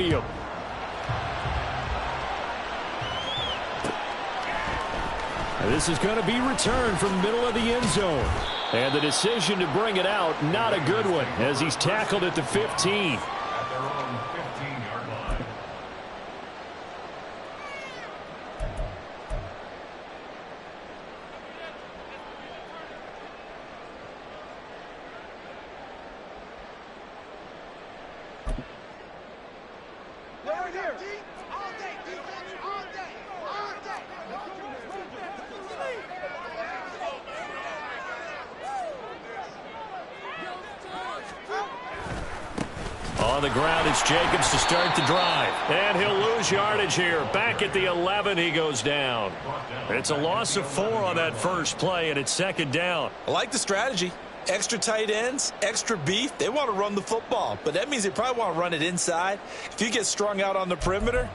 field. This is going to be returned from the middle of the end zone. And the decision to bring it out, not a good one, as he's tackled at the 15. At their own 15-yard line. On the ground, it's Jacobs to start the drive. And he'll lose yardage here. Back at the 11, he goes down. It's a loss of 4 on that first play, and it's second down. I like the strategy. Extra tight ends, extra beef. They want to run the football, but that means they probably want to run it inside. If you get strung out on the perimeter,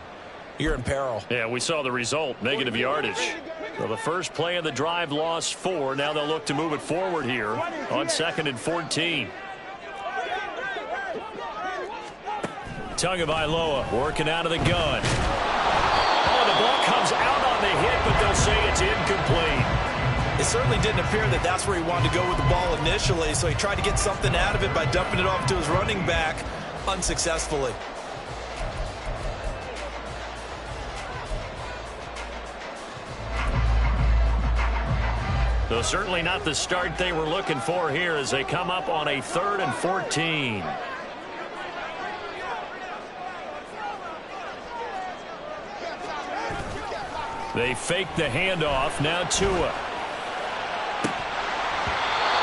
you're in peril. Yeah, we saw the result, negative yardage. So the first play of the drive lost 4. Now they'll look to move it forward here on 2nd and 14. Tagovailoa working out of the gun. Oh, the ball comes out on the hit, but they'll say it's incomplete. It certainly didn't appear that that's where he wanted to go with the ball initially, so he tried to get something out of it by dumping it off to his running back unsuccessfully. So certainly not the start they were looking for here as they come up on a 3rd and 14. They fake the handoff. Now Tua.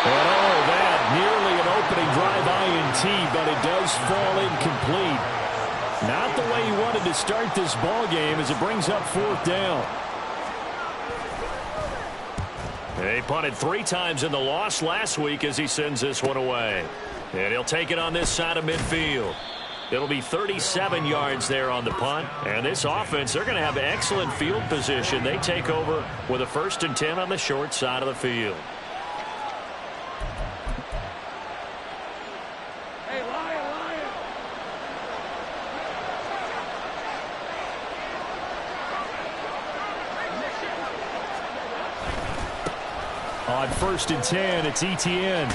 And all that, nearly an opening drive INT, but it does fall incomplete. Not the way he wanted to start this ball game as it brings up 4th down. They punted 3 times in the loss last week as he sends this one away. And he'll take it on this side of midfield. It'll be 37 yards there on the punt. And this offense, they're going to have excellent field position. They take over with a 1st and 10 on the short side of the field. Hey, Lion. On 1st and 10, it's Etienne.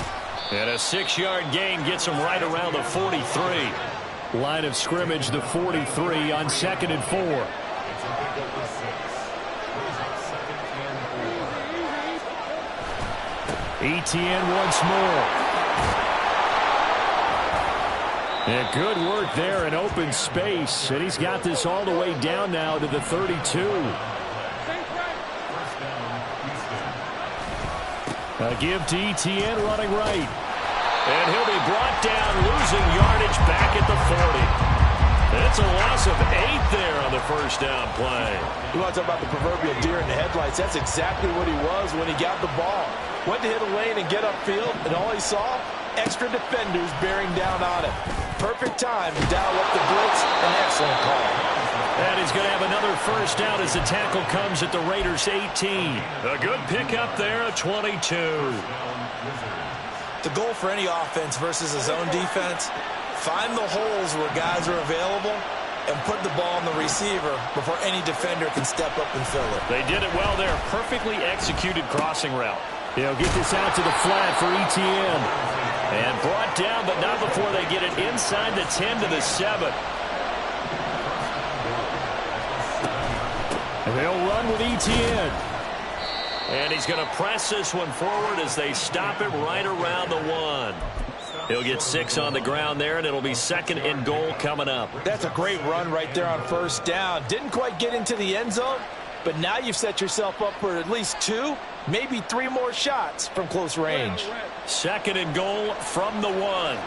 And a 6-yard gain gets him right around the 43. Line of scrimmage, the 43 on 2nd and 4. Etienne once more. And good work there in open space. And he's got this all the way down now to the 32. A give to Etienne running right. And he'll be brought down, losing yardage back at the 40. That's a loss of 8 there on the first down play. You want to talk about the proverbial deer in the headlights? That's exactly what he was when he got the ball. Went to hit a lane and get upfield, and all he saw, extra defenders bearing down on him. Perfect time to dial up the blitz. An excellent call. And he's going to have another first down as the tackle comes at the Raiders' 18. A good pickup there at 22. The goal for any offense versus his own defense, find the holes where guys are available and put the ball on the receiver before any defender can step up and fill it. They did it well there. Perfectly executed crossing route. They'll get this out to the flat for Etienne. And brought down, but not before they get it inside the 10 to the 7. And they'll run with Etienne. And he's going to press this one forward as they stop him right around the 1. He'll get 6 on the ground there, and it'll be 2nd and goal coming up. That's a great run right there on first down. Didn't quite get into the end zone, but now you've set yourself up for at least 2, maybe 3 more shots from close range. 2nd and goal from the 1.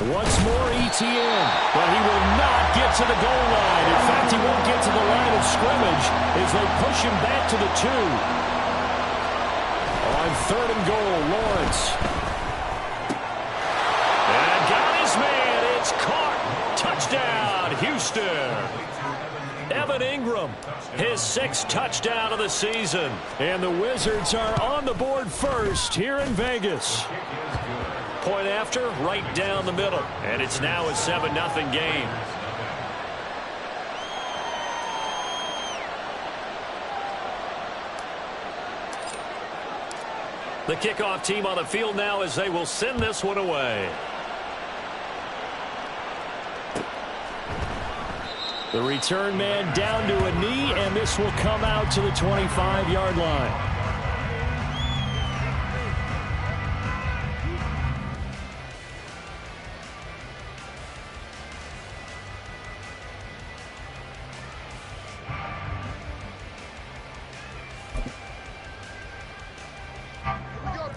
Once more Etienne, but he will not get to the goal line. In fact, he won't get to the line of scrimmage as they push him back to the 2. On 3rd and goal, Lawrence. And got his man. It's caught. Touchdown, Houston. Evan Ingram, his 6th touchdown of the season. And the Wizards are on the board first here in Vegas. Point after, right down the middle. And it's now a 7-0 game. The kickoff team on the field now as they will send this one away. The return man down to a knee, and this will come out to the 25-yard line.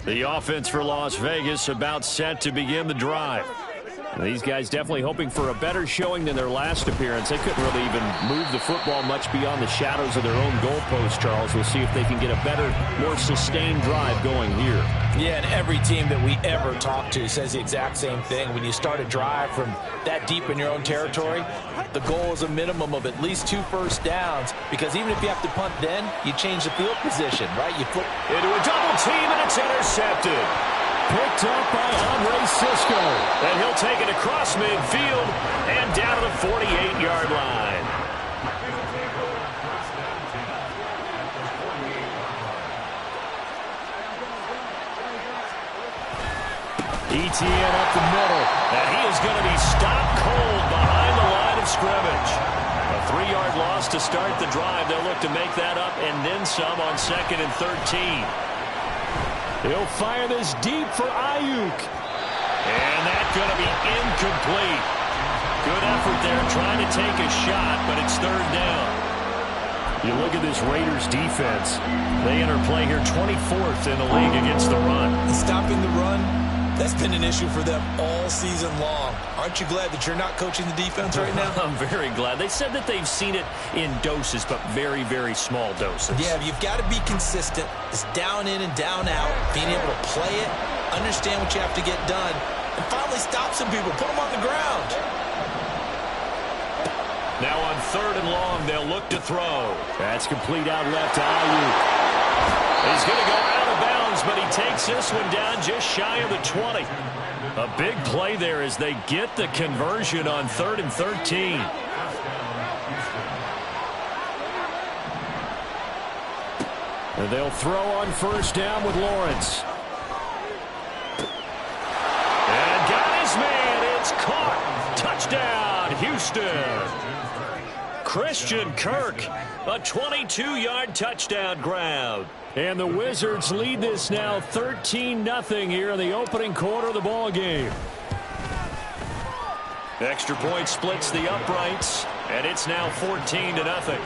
The offense for Las Vegas about set to begin the drive. These guys definitely hoping for a better showing than their last appearance. They couldn't really even move the football much beyond the shadows of their own goalpost, Charles. We'll see if they can get a better, more sustained drive going here. Yeah, and every team that we ever talk to says the exact same thing. When you start a drive from that deep in your own territory, the goal is a minimum of at least 2 first downs, because even if you have to punt then, you change the field position, right? You flip into a double team, and it's intercepted. Picked up by Andre Cisco. And he'll take it across midfield and down to the 48-yard line. Etienne up the middle. And he is going to be stopped cold behind the line of scrimmage. A 3-yard loss to start the drive. They'll look to make that up and then some on 2nd and 13. He'll fire this deep for Ayuk. And that's going to be incomplete. Good effort there trying to take a shot, but it's 3rd down. You look at this Raiders defense. They enter play here 24th in the league against the run. Stopping the run, that's been an issue for them all season long. Aren't you glad that you're not coaching the defense right now? I'm very glad. They said that they've seen it in doses, but very, very small doses. Yeah, you've got to be consistent. It's down in and down out, being able to play it, understand what you have to get done, and finally stop some people, put them on the ground. Now on 3rd and long, they'll look to throw. That's complete out left to Ayuk. He's going to go out of bounds, but he takes this one down just shy of the 20. A big play there as they get the conversion on 3rd and 13. And they'll throw on 1st down with Lawrence. And got his man. It's caught. Touchdown, Houston. Christian Kirk, a 22-yard touchdown grab. And the Wizards lead this now 13-0 here in the opening quarter of the ball game. Extra point splits the uprights, and it's now 14-0.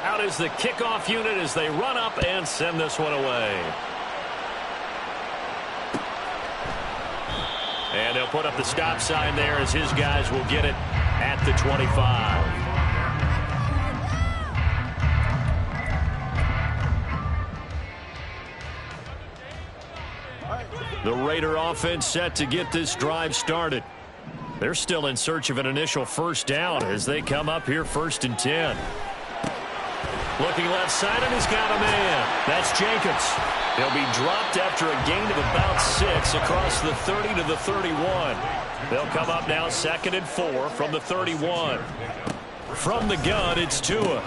Out is the kickoff unit as they run up and send this one away. And they'll put up the stop sign there as his guys will get it at the 25. The Raider offense set to get this drive started. They're still in search of an initial 1st down as they come up here 1st and 10. Looking left side, and he's got a man. That's Jacobs. He'll be dropped after a gain of about 6 across the 30 to the 31. They'll come up now 2nd and 4 from the 31. From the gun, it's Tua.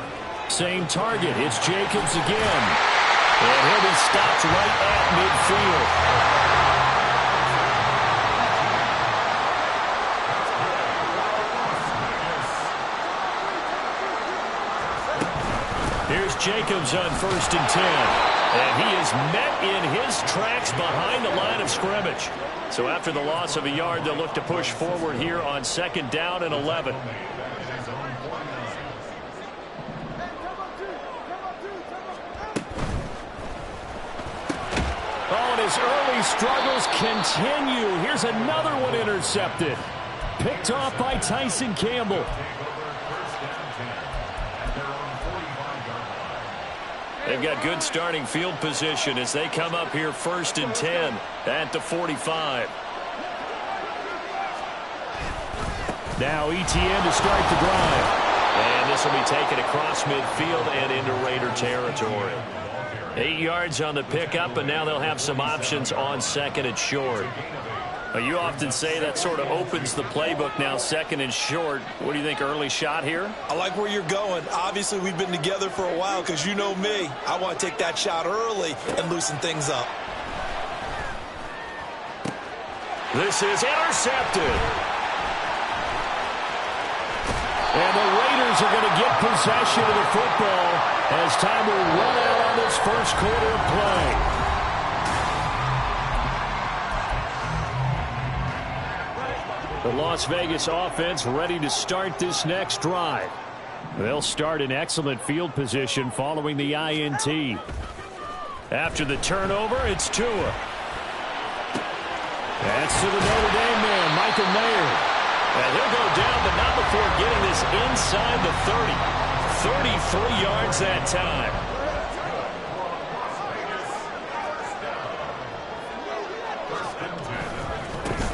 Same target. It's Jacobs again. And he'll be stopped right at midfield. Here's Jacobs on 1st and 10. And he is met in his tracks behind the line of scrimmage. So after the loss of a yard, they'll look to push forward here on 2nd down and 11. Oh, and his early struggles continue. Here's another one intercepted. Picked off by Tyson Campbell. They've got good starting field position as they come up here 1st and 10 at the 45. Now ETN to start the drive. And this will be taken across midfield and into Raider territory. 8 yards on the pickup, and now they'll have some options on second and short. You often say that sort of opens the playbook now, second and short. What do you think, early shot here? I like where you're going. Obviously, we've been together for a while because you know me. I want to take that shot early and loosen things up. This is intercepted. And the Raiders are going to get possession of the football as time will run out on this first quarter of play. The Las Vegas offense ready to start this next drive. They'll start in excellent field position following the INT. After the turnover, it's Tua. That's to the Notre Dame man, Michael Mayer. And he'll go down, but not before getting this inside the 30. 33 yards that time.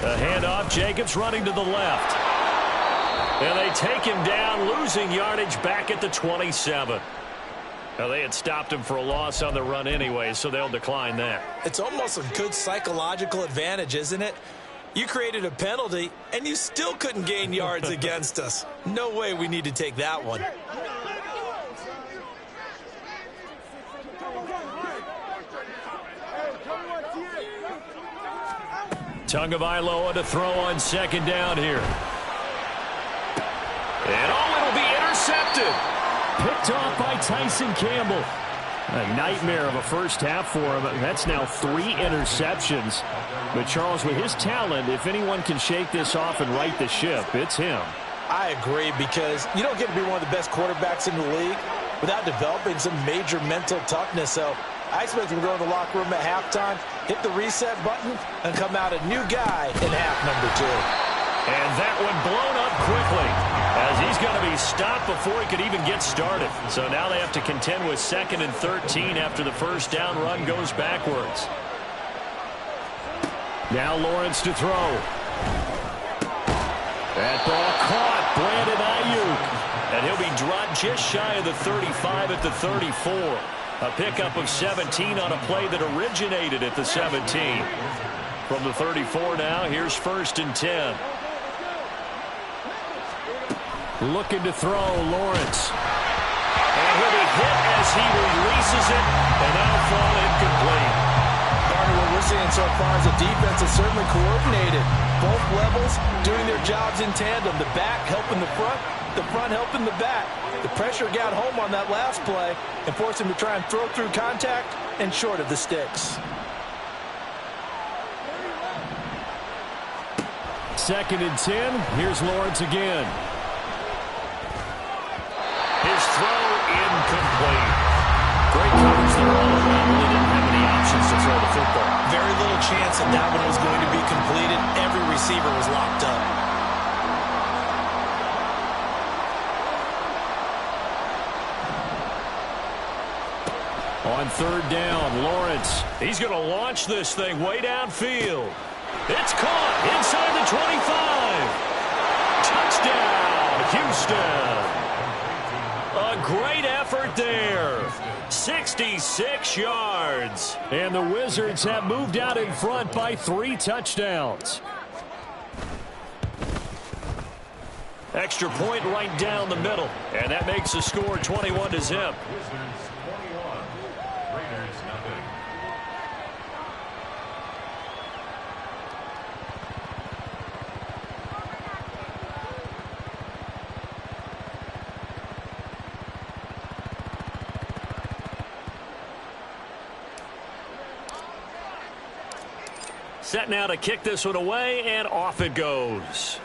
The handoff, Jacobs running to the left. And they take him down, losing yardage back at the 27. Now, they had stopped him for a loss on the run anyway, so they'll decline that. It's almost a good psychological advantage, isn't it? You created a penalty, and you still couldn't gain yards against us. No way we need to take that one. Tagovailoa to throw on second down here. And it'll be intercepted. Picked off by Tyson Campbell. A nightmare of a first half for him. That's now 3 interceptions. But, Charles, with his talent, if anyone can shake this off and right the ship, it's him. I agree, because you don't get to be one of the best quarterbacks in the league without developing some major mental toughness. So I expect him to go in the locker room at halftime, hit the reset button, and come out a new guy in half number 2. And that one blown up quickly as he's going to be stopped before he could even get started. So now they have to contend with 2nd and 13 after the first down run goes backwards. Now Lawrence to throw. That ball caught. Brandon Ayuk. And he'll be dropped just shy of the 35 at the 34. A pickup of 17 on a play that originated at the 17. From the 34 now, here's 1st and 10. Looking to throw, Lawrence. And he'll be hit as he releases it, and that'll fall incomplete. Barney, what we're seeing so far is the defense is certainly coordinated. Both levels doing their jobs in tandem. The back helping the front helping the back. The pressure got home on that last play and forced him to try and throw through contact and short of the sticks. 2nd and 10. Here's Lawrence again. His throw incomplete. Great coverage there all around. Really didn't have any options to throw the football. Very little chance that that one was going to be completed. Every receiver was locked up. On 3rd down, Lawrence. He's going to launch this thing way downfield. It's caught inside the 25. Touchdown, Houston. A great effort there. 66 yards. And the Wizards have moved out in front by 3 touchdowns. Extra point right down the middle. And that makes the score 21-0. Set now to kick this one away, and off it goes.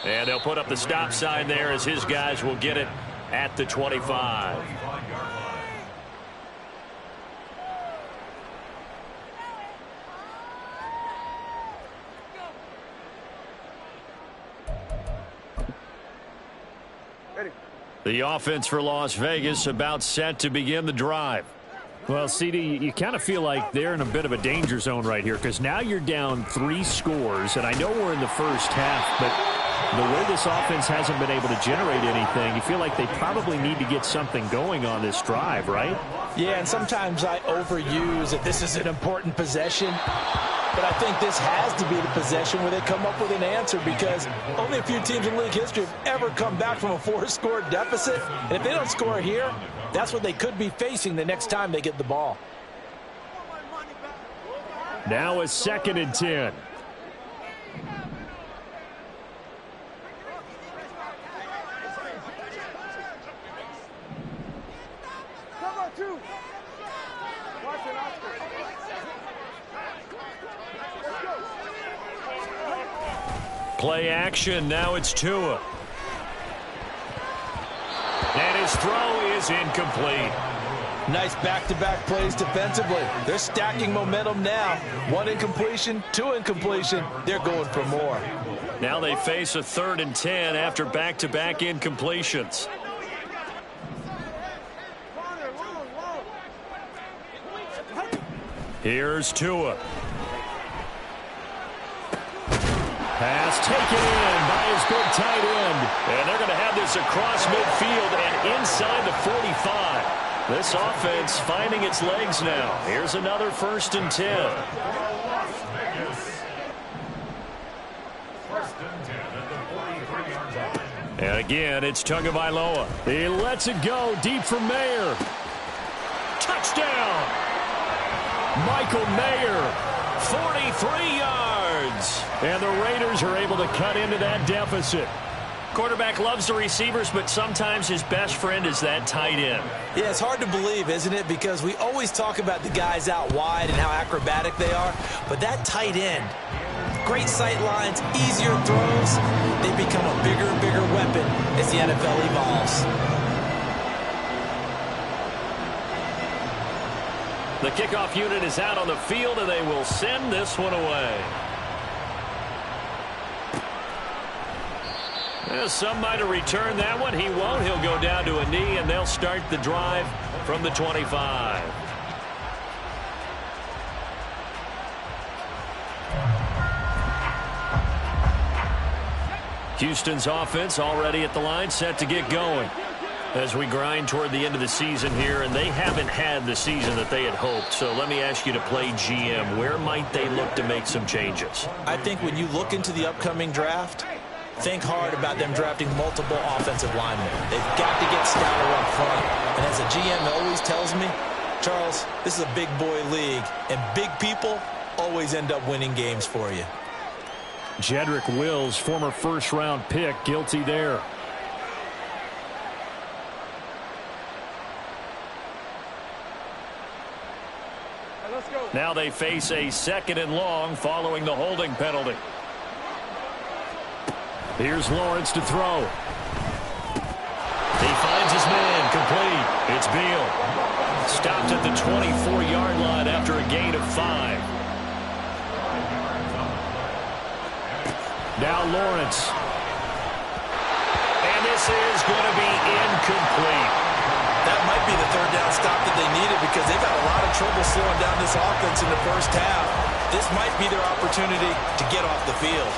And they'll put up the stop sign there as his guys will get it at the 25. The offense for Las Vegas about set to begin the drive. Well, CD, you kind of feel like they're in a bit of a danger zone right here because now you're down 3 scores, and I know we're in the first half, but the way this offense hasn't been able to generate anything, you feel like they probably need to get something going on this drive, right? Yeah, and sometimes I overuse that this is an important possession, but I think this has to be the possession where they come up with an answer because only a few teams in league history have ever come back from a 4-score deficit, and if they don't score here, that's what they could be facing the next time they get the ball. Now a 2nd and 10. Play action. Now it's Tua. And his throw is incomplete. Nice back-to-back plays defensively. They're stacking momentum now. 1 incompletion, 2 incompletion. They're going for more. Now they face a 3rd and 10 after back-to-back incompletions. Here's Tua. Pass taken in by his big tight end. And they're going to have this across midfield and inside the 45. This offense finding its legs now. Here's another 1st and 10. And again, it's Tagovailoa. He lets it go deep for Mayer. Touchdown! Michael Mayer, 43 yards. And the Raiders are able to cut into that deficit. Quarterback loves the receivers, but sometimes his best friend is that tight end. Yeah, it's hard to believe, isn't it? Because we always talk about the guys out wide and how acrobatic they are. But that tight end, great sight lines, easier throws, they become a bigger and bigger weapon as the NFL evolves. The kickoff unit is out on the field, and they will send this one away. Some might have returned that one. He won't. He'll go down to a knee, and they'll start the drive from the 25. Houston's offense already at the line, set to get going as we grind toward the end of the season here, and they haven't had the season that they had hoped. So let me ask you to play GM. Where might they look to make some changes? I think when you look into the upcoming draft, think hard about them drafting multiple offensive linemen. They've got to get stouter up front. And as a GM always tells me, Charles, this is a big boy league, and big people always end up winning games for you. Jedrick Wills, former first-round pick, guilty there. Now they face a 2nd and long following the holding penalty. Here's Lawrence to throw. He finds his man, complete. It's Beal. Stopped at the 24-yard line after a gain of 5. Now Lawrence. And this is going to be incomplete. That might be the 3rd down stop that they needed because they've had a lot of trouble slowing down this offense in the first half. This might be their opportunity to get off the field.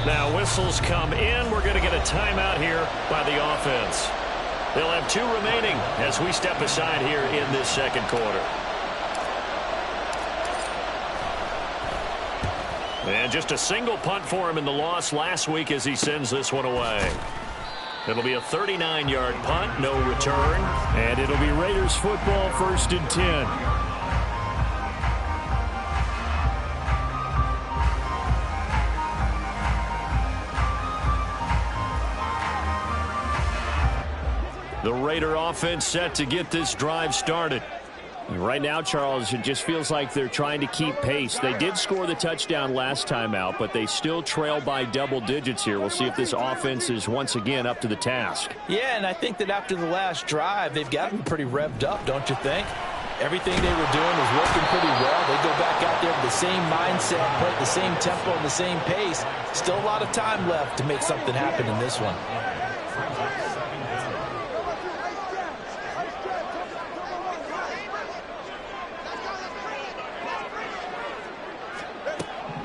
Now whistles come in. We're going to get a timeout here by the offense. They'll have 2 remaining as we step aside here in this 2nd quarter. And just a single punt for him in the loss last week as he sends this one away. It'll be a 39-yard punt, no return. And it'll be Raiders football, 1st and 10. The Raider offense set to get this drive started. Right now, Charles, it just feels like they're trying to keep pace. They did score the touchdown last time out, but they still trail by double digits here. We'll see if this offense is once again up to the task. Yeah, and I think that after the last drive, they've got them pretty revved up, don't you think? Everything they were doing was working pretty well. They go back out there with the same mindset, play at the same tempo and the same pace. Still a lot of time left to make something happen in this one.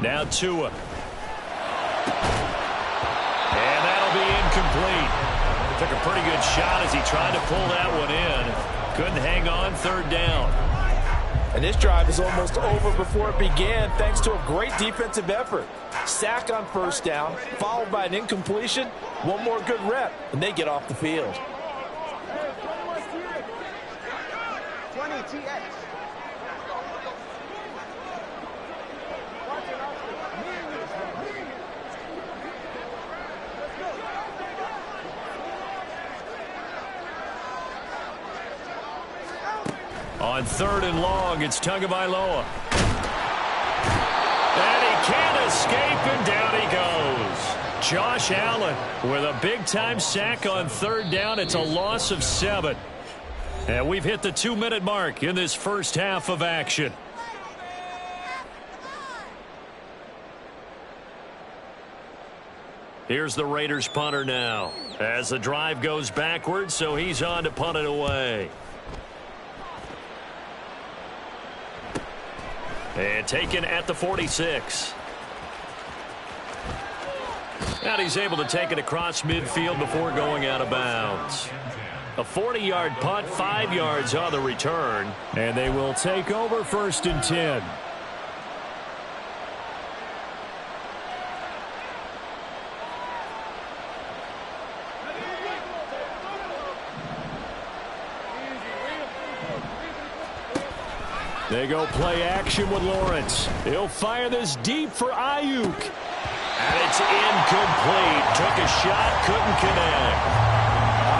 Now Tua. And that'll be incomplete. Took a pretty good shot as he tried to pull that one in. Couldn't hang on, third down. And this drive is almost over before it began thanks to a great defensive effort. Sack on first down, followed by an incompletion. One more good rep, and they get off the field. 20 TX. On third and long, it's Tagovailoa. And he can't escape, and down he goes. Josh Allen with a big-time sack on third down. It's a loss of 7. And we've hit the 2-minute mark in this first half of action. Here's the Raiders punter now as the drive goes backwards, so he's on to punt it away. And taken at the 46. And he's able to take it across midfield before going out of bounds. A 40-yard punt, 5 yards on the return. And they will take over first and 10. They go play action with Lawrence. He'll fire this deep for Ayuk. And it's incomplete. Took a shot, couldn't connect.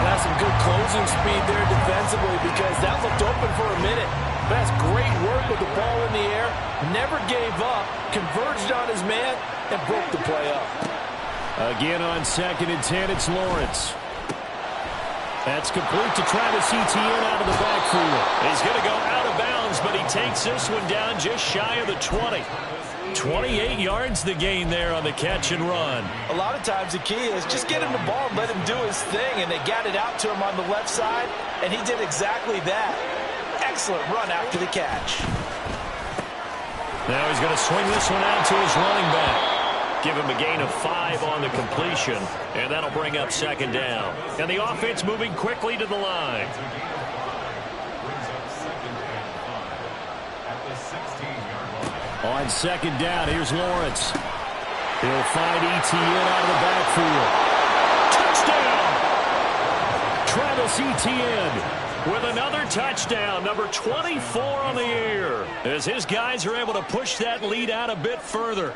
That's some good closing speed there defensively because that looked open for a minute. But that's great work with the ball in the air. Never gave up. Converged on his man and broke the play up. Again on second and 10, it's Lawrence. That's complete to Travis Etienne out of the backfield. He's going to go out of bounds, but he takes this one down just shy of the 20. 28 yards the gain there on the catch and run. A lot of times the key is just get him the ball and let him do his thing, and they got it out to him on the left side, and he did exactly that. Excellent run after the catch. Now he's going to swing this one out to his running back. Give him a gain of 5 on the completion, and that'll bring up second down. And the offense moving quickly to the line. On second down, here's Lawrence. He'll find Etienne out of the backfield. Touchdown! Travis Etienne with another touchdown, number 24 on the year, as his guys are able to push that lead out a bit further.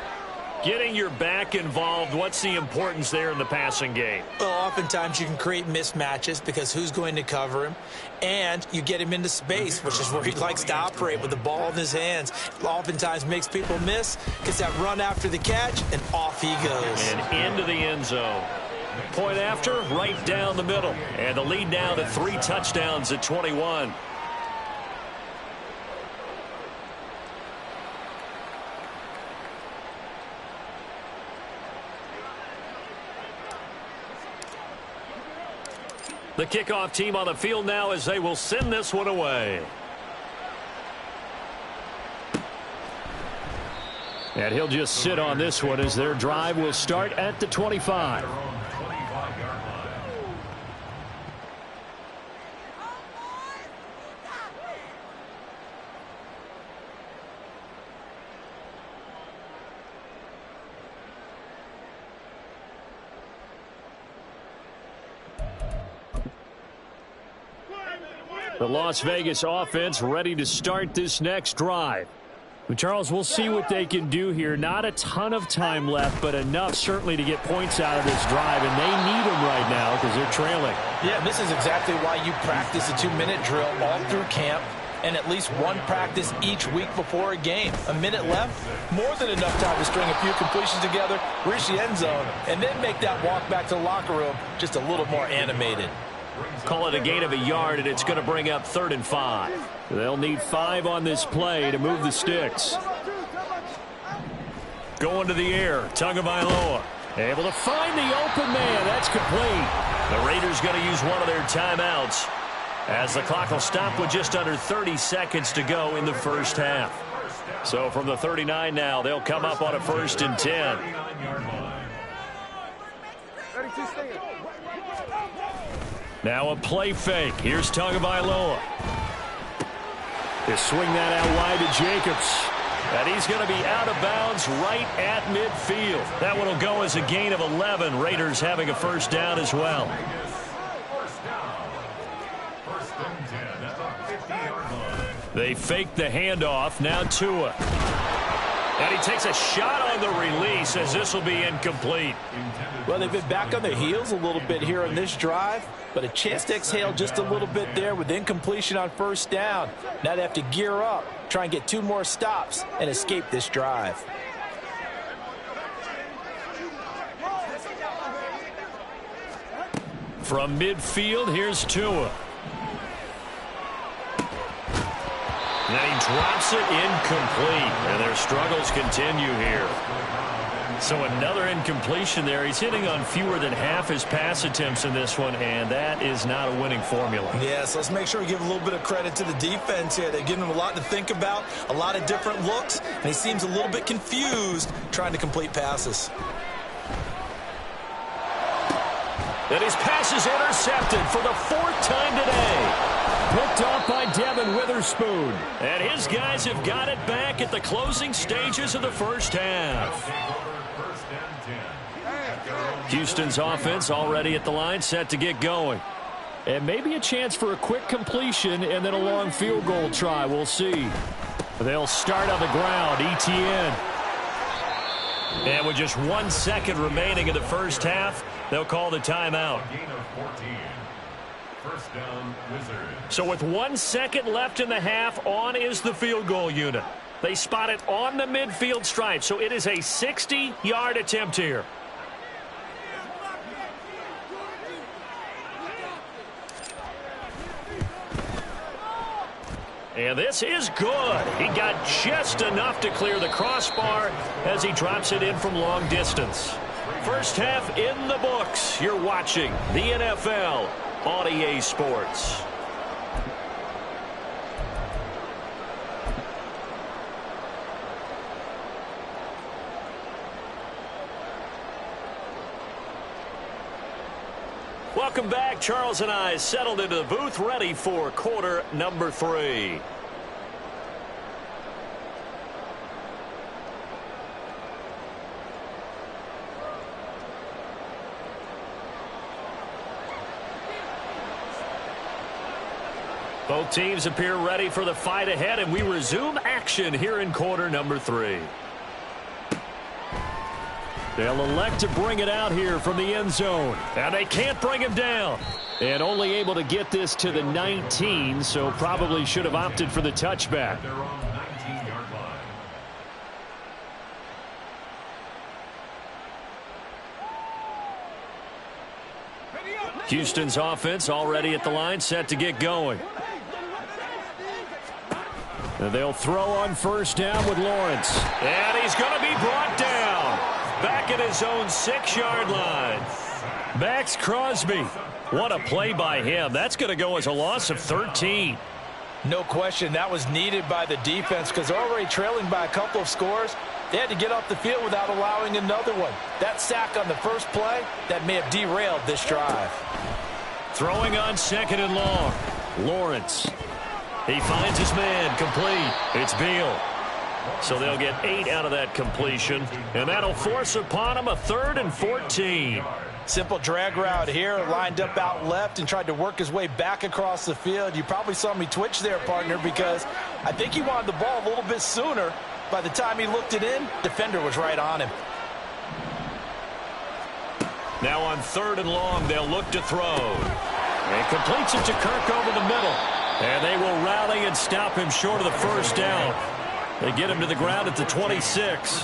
Getting your back involved, what's the importance there in the passing game? Well, oftentimes you can create mismatches because who's going to cover him, and you get him into space, which is where he likes to operate with the ball in his hands. Oftentimes makes people miss, gets that run after the catch, and off he goes. And into the end zone. Point after, right down the middle. And the lead now to 3 touchdowns at 21. The kickoff team on the field now as they will send this one away. And he'll just sit on this one as their drive will start at the 25. The Las Vegas offense ready to start this next drive. Well, Charles, we'll see what they can do here. Not a ton of time left, but enough certainly to get points out of this drive, and they need them right now because they're trailing. Yeah, this is exactly why you practice a 2-minute drill all through camp and at least one practice each week before a game. A minute left, more than enough time to string a few completions together, reach the end zone, and then make that walk back to the locker room just a little more animated. Call it a gain of a yard, and it's going to bring up 3rd and 5. They'll need 5 on this play to move the sticks. Going to the air, Tagovailoa. Able to find the open man. That's complete. The Raiders going to use one of their timeouts as the clock will stop with just under 30 seconds to go in the first half. So from the 39 now, they'll come up on a 1st and 10. Now a play fake. Here's Tagovailoa. They swing that out wide to Jacobs. And he's going to be out of bounds right at midfield. That one will go as a gain of 11. Raiders having a 1st down as well. They fake the handoff. Now Tua. And he takes a shot on the release as this will be incomplete. Well, they've been back on their heels a little bit here in this drive, but a chance to exhale just a little bit there with incompletion on 1st down. Now they have to gear up, try and get 2 more stops and escape this drive. From midfield, here's Tua. And then he drops it incomplete, and their struggles continue here. So another incompletion there. He's hitting on fewer than half his pass attempts in this one, and that is not a winning formula. Yes, let's make sure we give a little bit of credit to the defense here. They're giving him a lot to think about, a lot of different looks, and he seems a little bit confused trying to complete passes. And his pass is intercepted for the 4th time today. Picked off by Devin Witherspoon. And his guys have got it back at the closing stages of the first half. Houston's offense already at the line, set to get going. And maybe a chance for a quick completion and then a long field goal try. We'll see. They'll start on the ground. Etienne. And with just 1 second remaining in the first half, they'll call the timeout. So with 1 second left in the half, on is the field goal unit. They spot it on the midfield stripe, so it is a 60-yard attempt here. And this is good. He got just enough to clear the crossbar as he drops it in from long distance. First half in the books. You're watching the NFL on EA Sports. Welcome back. Charles and I settled into the booth, ready for quarter number 3. Both teams appear ready for the fight ahead, and we resume action here in quarter number 3. They'll elect to bring it out here from the end zone. And they can't bring him down. And only able to get this to the 19, so probably should have opted for the touchback. Houston's offense already at the line, set to get going. And they'll throw on first down with Lawrence. And he's going to be brought down. Back at his own 6-yard line. Max Crosby. What a play by him. That's going to go as a loss of 13. No question, that was needed by the defense because they're already trailing by a couple of scores. They had to get off the field without allowing another one. That sack on the first play, that may have derailed this drive. Throwing on second and long. Lawrence. He finds his man, complete. It's Beal. So they'll get 8 out of that completion, and that'll force upon him a 3rd and 14. Simple drag route here, lined up out left and tried to work his way back across the field. You probably saw me twitch there, partner, because I think he wanted the ball a little bit sooner. By the time he looked it in, defender was right on him. Now on 3rd and long, they'll look to throw. And completes it to Kirk over the middle. And they will rally and stop him short of the first down. They get him to the ground at the 26.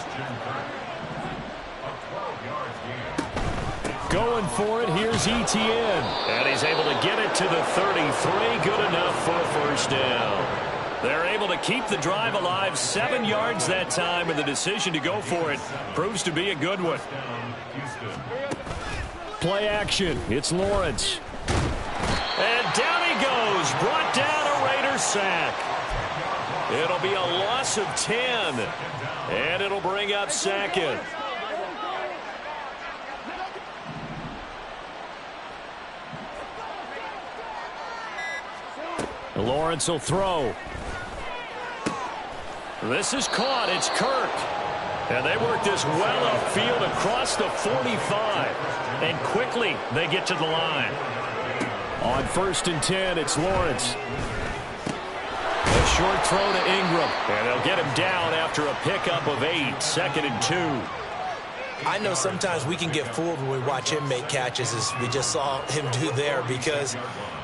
Going for it, here's Etienne. And he's able to get it to the 33. Good enough for a first down. They're able to keep the drive alive, 7 yards that time, and the decision to go for it proves to be a good one. Play action. It's Lawrence. And down he goes. Brought down a Raider sack. It'll be a loss of 10. And it'll bring up second. Lawrence will throw. This is caught. It's Kirk. And they work this well upfield across the 45. And quickly they get to the line. On 1st and 10, it's Lawrence. A short throw to Ingram. And they'll get him down after a pickup of 8. 2nd and 2. I know sometimes we can get fooled when we watch him make catches, as we just saw him do there, because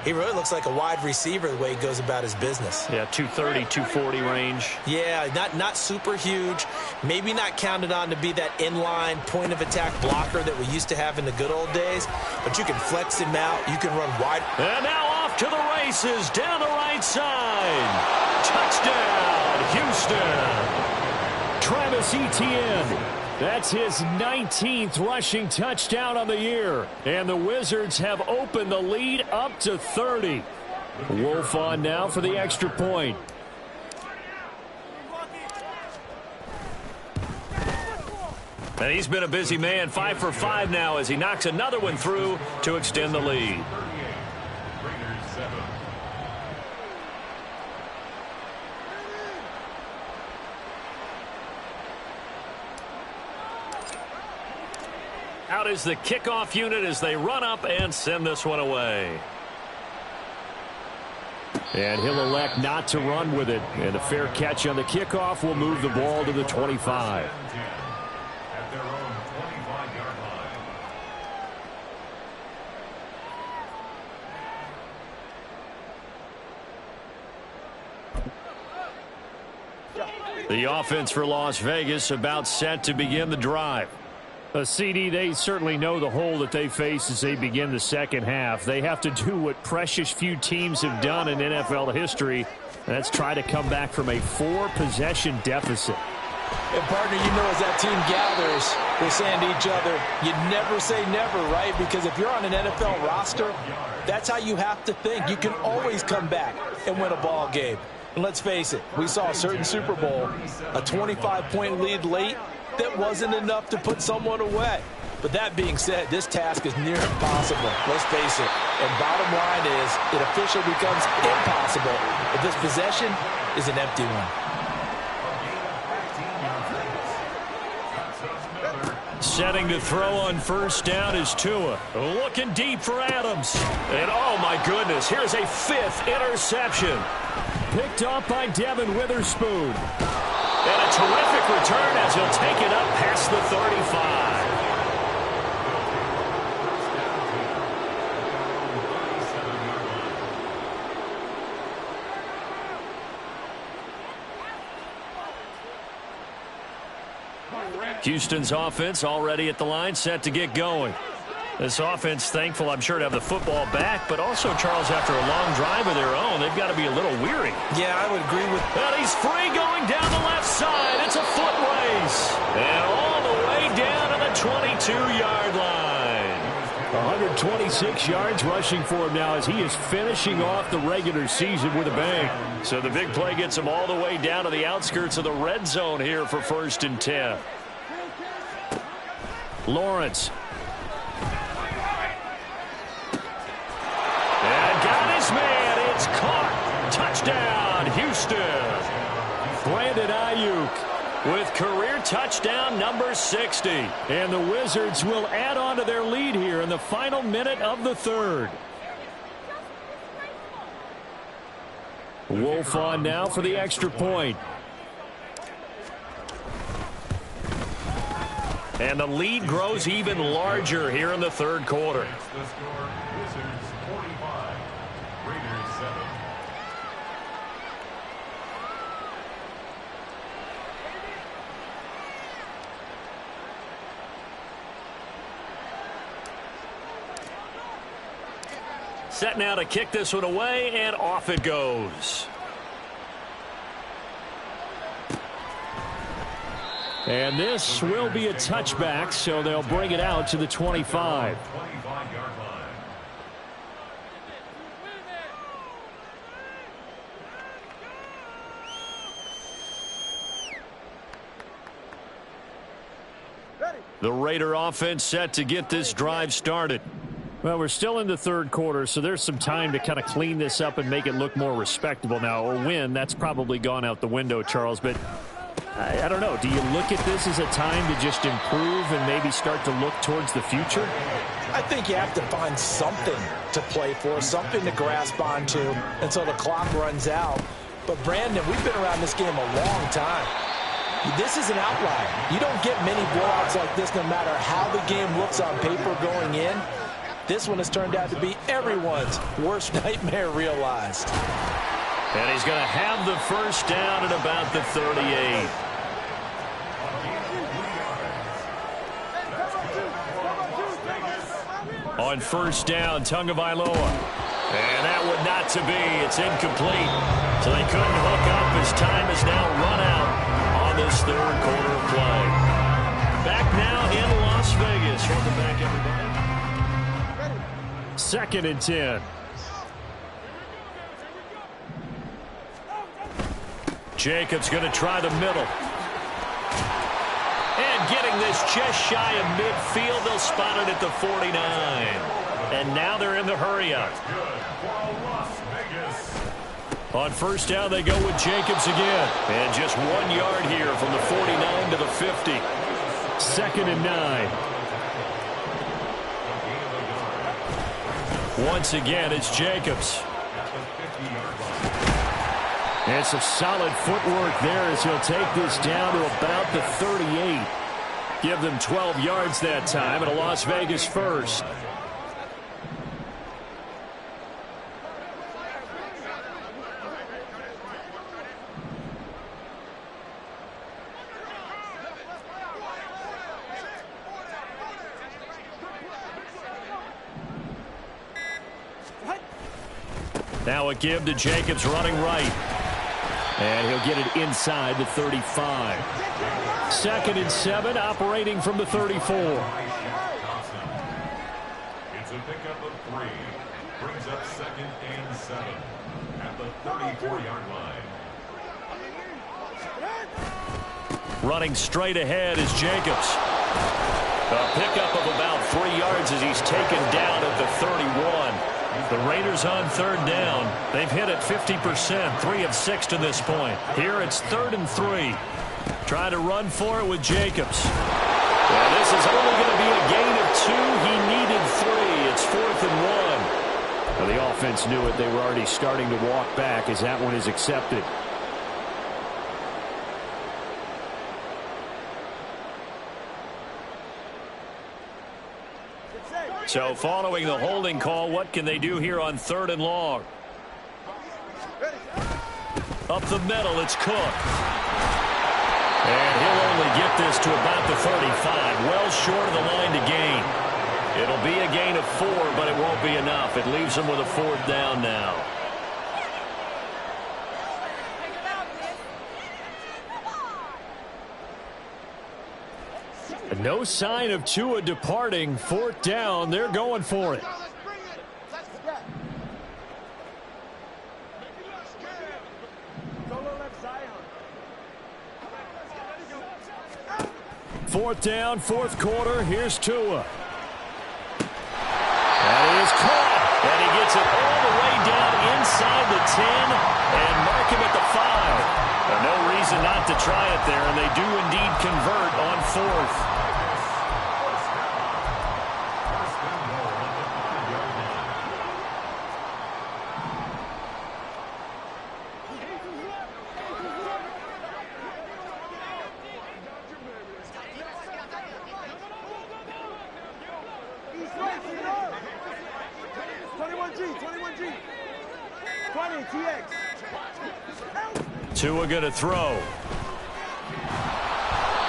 he really looks like a wide receiver the way he goes about his business. Yeah, 230, 240 range. Yeah, not super huge. Maybe not counted on to be that inline point-of-attack blocker that we used to have in the good old days, but you can flex him out. You can run wide. And now off to the races down the right side. Touchdown, Houston. Travis Etienne. That's his 19th rushing touchdown on the year. And the Wizards have opened the lead up to 30. Wolf on now for the extra point. And he's been a busy man, 5 for 5 now as he knocks another one through to extend the lead. Out is the kickoff unit as they run up and send this one away. And he'll elect not to run with it. And a fair catch on the kickoff will move the ball to the 25. At their own 25-yard line. The offense for Las Vegas about set to begin the drive. CD, they certainly know the hole that they face as they begin the second half. They have to do what precious few teams have done in NFL history. That's try to come back from a 4-possession deficit. And, partner, you know as that team gathers, they're saying to each other, you never say never, right? Because if you're on an NFL roster, that's how you have to think. You can always come back and win a ball game. And let's face it, we saw a certain Super Bowl, a 25-point lead late, that wasn't enough to put someone away. But that being said, this task is near impossible. Let's face it. And bottom line is, it officially becomes impossible if this possession is an empty one. Setting to throw on first down is Tua. Looking deep for Adams. And oh my goodness, here's a 5th interception. Picked off by Devin Witherspoon. And a terrific return as he'll take it up past the 35. Houston's offense already at the line, set to get going. This offense thankful, I'm sure, to have the football back, but also, Charles, after a long drive of their own, they've got to be a little weary. Yeah, I would agree with... And he's free going down the left side. It's a foot race. And all the way down to the 22-yard line. 126 yards rushing for him now as he is finishing off the regular season with a bang. So the big play gets him all the way down to the outskirts of the red zone here for 1st and 10. Lawrence. And got his man. It's caught. Touchdown, Houston. Brandon Ayuk with career touchdown number 60. And the Wizards will add on to their lead here in the final minute of the 3rd. Wolf on now for the extra point. And the lead grows even larger here in the 3rd quarter. The score, Wizards 45, Raiders 7. Set now to kick this one away, and off it goes. And this will be a touchback, so they'll bring it out to the 25. 25-yard line. The Raider offense set to get this drive started. Well, we're still in the third quarter, so there's some time to kind of clean this up and make it look more respectable. Now, a win, that's probably gone out the window, Charles, but I don't know. Do you look at this as a time to just improve and maybe start to look towards the future? I think you have to find something to play for, something to grasp onto until the clock runs out. But, Brandon, we've been around this game a long time. This is an outlier. You don't get many blowouts like this no matter how the game looks on paper going in. This one has turned out to be everyone's worst nightmare realized. And he's going to have the first down at about the 38. On first down, Tagovailoa. And that would not to be. It's incomplete. So they couldn't hook up as time is now run out on this third quarter of play. Back now in Las Vegas. Welcome back, everybody. 2nd and 10. Jacobs going to try the middle. And getting this just shy of midfield. They'll spot it at the 49. And now they're in the hurry-up. On first down, they go with Jacobs again. And just 1 yard here from the 49 to the 50. 2nd and 9. Once again, it's Jacobs. And some solid footwork there as he'll take this down to about the 38. Give them 12 yards that time, and a Las Vegas first. Now a give to Jacobs running right. And he'll get it inside the 35. 2nd and 7, operating from the 34. It's a pickup of 3. Brings up 2nd and 7 at the 34-yard line. Running straight ahead is Jacobs. A pickup of about 3 yards as he's taken down at the 31. The Raiders on third down. They've hit it 50%, 3 of 6 to this point. Here it's 3rd and 3. Trying to run for it with Jacobs. And this is only going to be a gain of 2. He needed 3. It's 4th and 1. Well, the offense knew it. They were already starting to walk back as that one is accepted. So following the holding call, what can they do here on 3rd and long? Up the middle, it's Cook. And he'll only get this to about the 35, well short of the line to gain. It'll be a gain of 4, but it won't be enough. It leaves them with a 4th down now. No sign of Tua departing. 4th down. They're going for it. Fourth down, 4th quarter. Here's Tua. And he is caught. And he gets it all the way down inside the 10 and mark him at the 5. And no reason not to try it there, and they do indeed convert on 4th. Tua going to throw.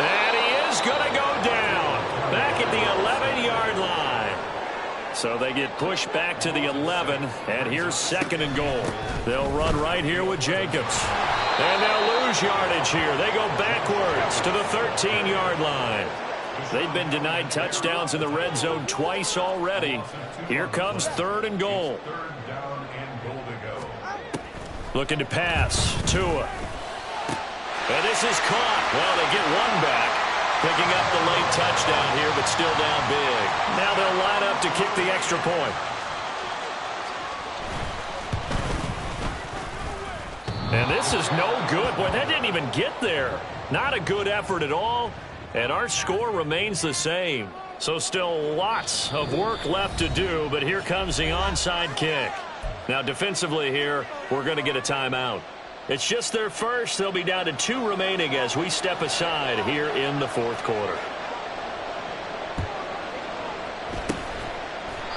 And he is going to go down. Back at the 11-yard line. So they get pushed back to the 11, and here's 2nd and goal. They'll run right here with Jacobs. And they'll lose yardage here. They go backwards to the 13-yard line. They've been denied touchdowns in the red zone twice already. Here comes 3rd and goal. Looking to pass. Tua. And this is caught. Well, they get one back. Picking up the late touchdown here, but still down big. Now they'll line up to kick the extra point. And this is no good. Boy, that didn't even get there. Not a good effort at all. And our score remains the same. So still lots of work left to do, but here comes the onside kick. Now defensively here, we're going to get a timeout. It's just their first. They'll be down to 2 remaining as we step aside here in the 4th quarter.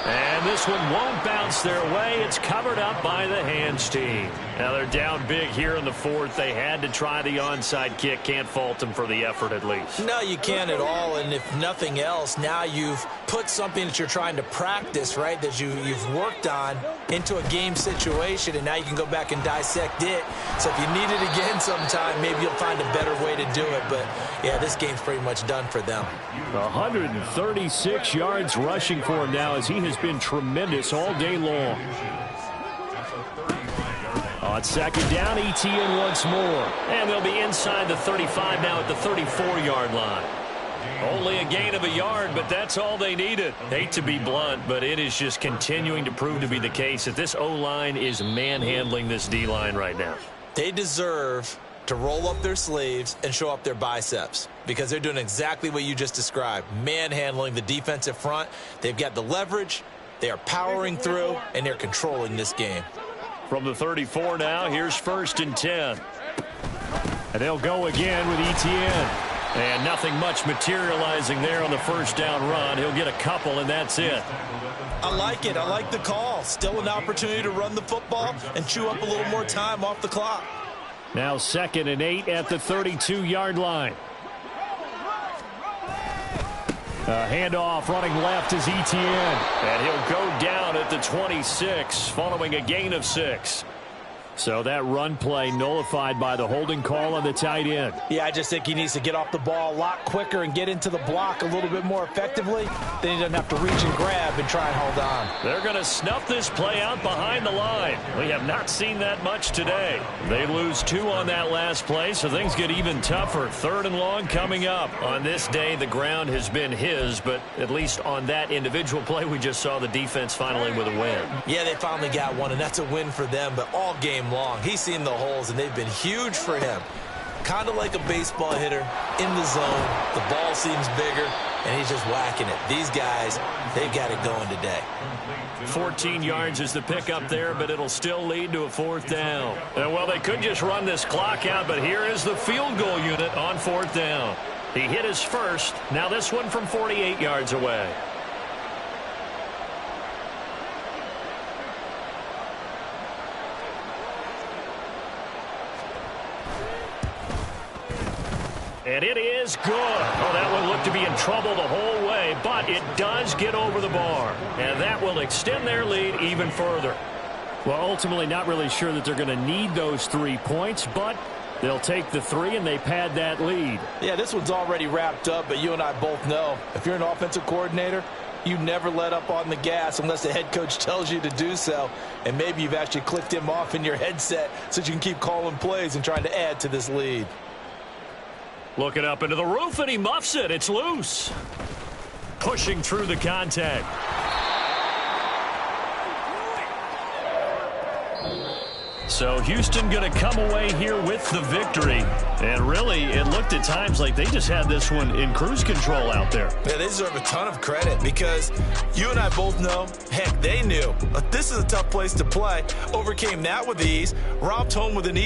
And this one won't bounce their way. It's covered up by the hands team. Now they're down big here in the 4th. They had to try the onside kick. Can't fault them for the effort at least. No, you can't at all. And if nothing else, now you've put something that you're trying to practice, right, that you've worked on into a game situation, and now you can go back and dissect it. So if you need it again sometime, maybe you'll find a better way to do it. But, yeah, this game's pretty much done for them. 136 yards rushing for him now as he has been tremendous all day long. On 2nd down, ETN once more. And they'll be inside the 35 now at the 34-yard line. Only a gain of a yard, but that's all they needed. Hate to be blunt, but it is just continuing to prove to be the case that this O-line is manhandling this D-line right now. They deserve to roll up their sleeves and show up their biceps because they're doing exactly what you just described, manhandling the defensive front. They've got the leverage, they are powering through, and they're controlling this game. From the 34 now, here's 1st and 10. And they'll go again with ETN. And nothing much materializing there on the 1st down run. He'll get a couple, and that's it. I like it. I like the call. Still an opportunity to run the football and chew up a little more time off the clock. Now 2nd and 8 at the 32-yard line. Handoff running left is ETN. And he'll go down at the 26 following a gain of 6. So that run play nullified by the holding call on the tight end. Yeah, I just think he needs to get off the ball a lot quicker and get into the block a little bit more effectively. Then he doesn't have to reach and grab and try and hold on. They're going to snuff this play out behind the line. We have not seen that much today. They lose 2 on that last play, so things get even tougher. 3rd and long coming up. On this day, the ground has been his, but at least on that individual play, we just saw the defense finally with a win. Yeah, they finally got one, and that's a win for them, but all game long. He's seen the holes, and they've been huge for him. Kind of like a baseball hitter in the zone. The ball seems bigger, and he's just whacking it. These guys, they've got it going today. 14 yards is the pickup there, but it'll still lead to a 4th down. And, well, they could just run this clock out, but here is the field goal unit on 4th down. He hit his first. Now this one from 48 yards away. And it is good. Oh, that one looked to be in trouble the whole way, but it does get over the bar. And that will extend their lead even further. Well, ultimately not really sure that they're going to need those 3 points, but they'll take the 3 and they pad that lead. Yeah, this one's already wrapped up, but you and I both know if you're an offensive coordinator, you never let up on the gas unless the head coach tells you to do so. And maybe you've actually clicked him off in your headset so you can keep calling plays and trying to add to this lead. Looking up into the roof, and he muffs it. It's loose. Pushing through the contact. So Houston going to come away here with the victory. And really, it looked at times like they just had this one in cruise control out there. Yeah, they deserve a ton of credit because you and I both know, heck, they knew. This is a tough place to play. Overcame that with ease. Romped home with an